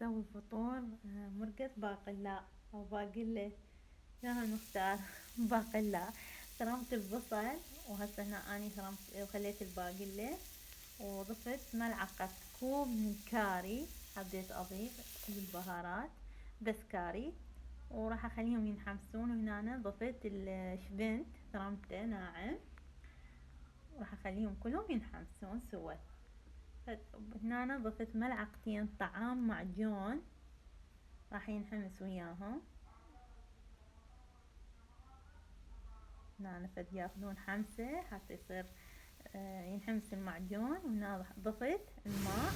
اسوي فطور مرقة باقلاء او باقلة، شنو نختار؟ باقلاء. فرمت البصل، وهسه هنا اني فرمت وخليت الباقلة، وضفت ملعقة كوب من كاري، حبيت اضيف البهارات بس كاري، وراح اخليهم ينحمسون. وهنا أنا ضفت الشبنت فرمته ناعم، وراح اخليهم كلهم ينحمسون سوا. هنا أنا ضفت ملعقتين طعام معجون، راح ينحمس وياهم. هنا فد ياخذون حمسة حتى يصير ينحمس المعجون. وهنا ضفت الماء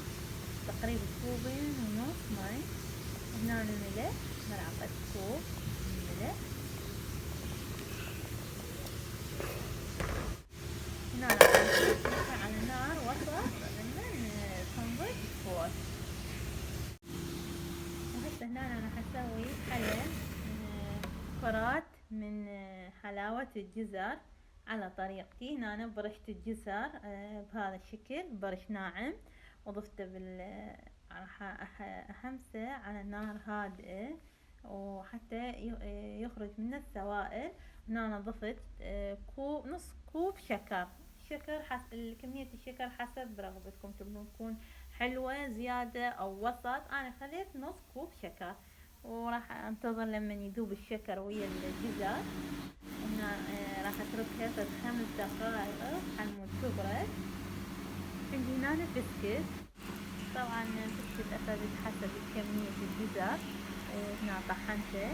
تقريبا كوبين ونص ماي. هنا الملح ملعقة كوب ملح. هنا راح على نار وسط لمن تنضج فوق. وهسه هنا انا راح اسوي حلة كرات من حلاوة الجزر على طريقتي. هنا انا برشت الجزر بهذا الشكل، برش ناعم، وضفته راح احمسه على نار هادئة وحتى يخرج منه السوائل. هنا انا ضفت كوب، نص كوب شكر. كمية الشكر حسب رغبتكم، تبون تكون حلوة زيادة او وسط. انا خليت نص كوب شكر، وراح انتظر لما يذوب الشكر ويا الجزر. هنا راح اتركها فد 5 دقائق حمود تبرد. عندي هنا بسكت، طبعا بسكت اخذت حسب كمية الجزر. هنا طحنته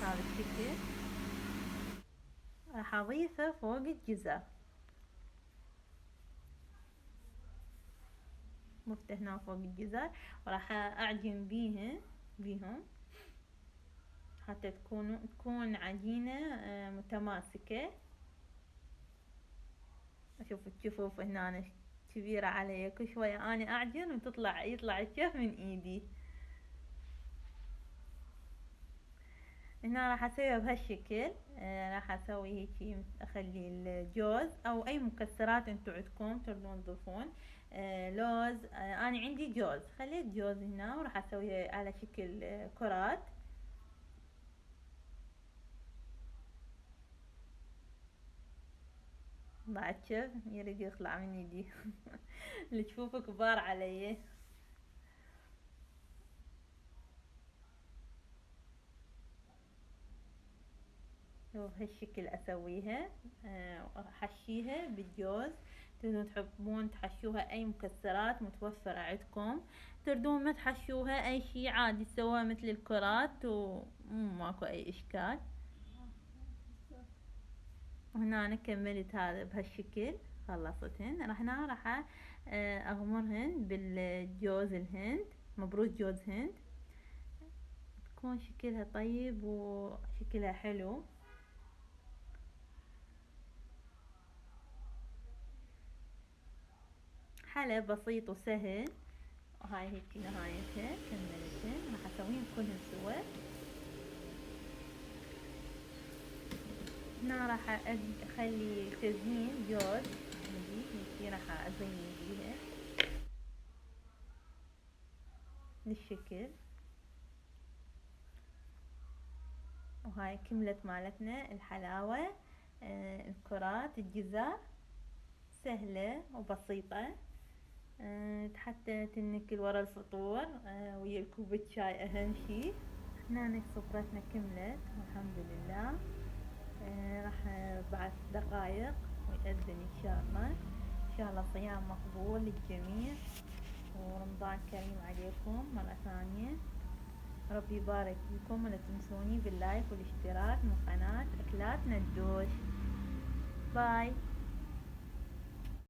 بهذا الشكل، راح اضيفه فوق الجزر. ضفته هنا فوق الجزر، وراح اعجن بيهم حتى تكون عجينة متماسكة. اشوف الجفوف هنا كبيرة علي، كل شوية اني اعجن يطلع الشف من ايدي. هنا راح اسويها بهالشكل. راح اسوي هيجي، اخلي الجوز او اي مكسرات انتو عندكم تردون تضيفون. لوز، انا عندي جوز، خليت جوز هنا، وراح اسويها على شكل كرات. بعد شف يريد يطلع من ايدي. الجفوف كبار علي. بهالشكل اسويها. احشيها بالجوز. تقدرون تحبون تحشوها اي مكسرات متوفرة عندكم، تردون ما تحشوها اي شي عادي، تسووها مثل الكرات وماكو اي اشكال. وهنا انا كملت هذا بهالشكل، خلصتهن. راح اغمرهن بالجوز الهند، مبروش جوز هند. تكون شكلها طيب وشكلها حلو. حلا بسيط وسهل. وهاي هيك نهايتها، كملتهن. راح اسويهم كلهم سوا. هنا راح اخلي تزيين جوز عندي هيك، راح ازين بيها للشكل. وهاي كملت مالتنا الحلاوة. الكرات الجزر سهلة وبسيطة. حتى تنكل ورا الفطور ويا كوب شاي اهم شي. هنا سفرتنا كملت والحمد لله. راح بعد دقايق ويأذن ان شاء الله. ان شاء الله صيام مقبول للجميع، ورمضان كريم عليكم مرة ثانية. ربي يبارك فيكم، ولا تنسوني باللايك والاشتراك من قناة اكلات ندوش. باي.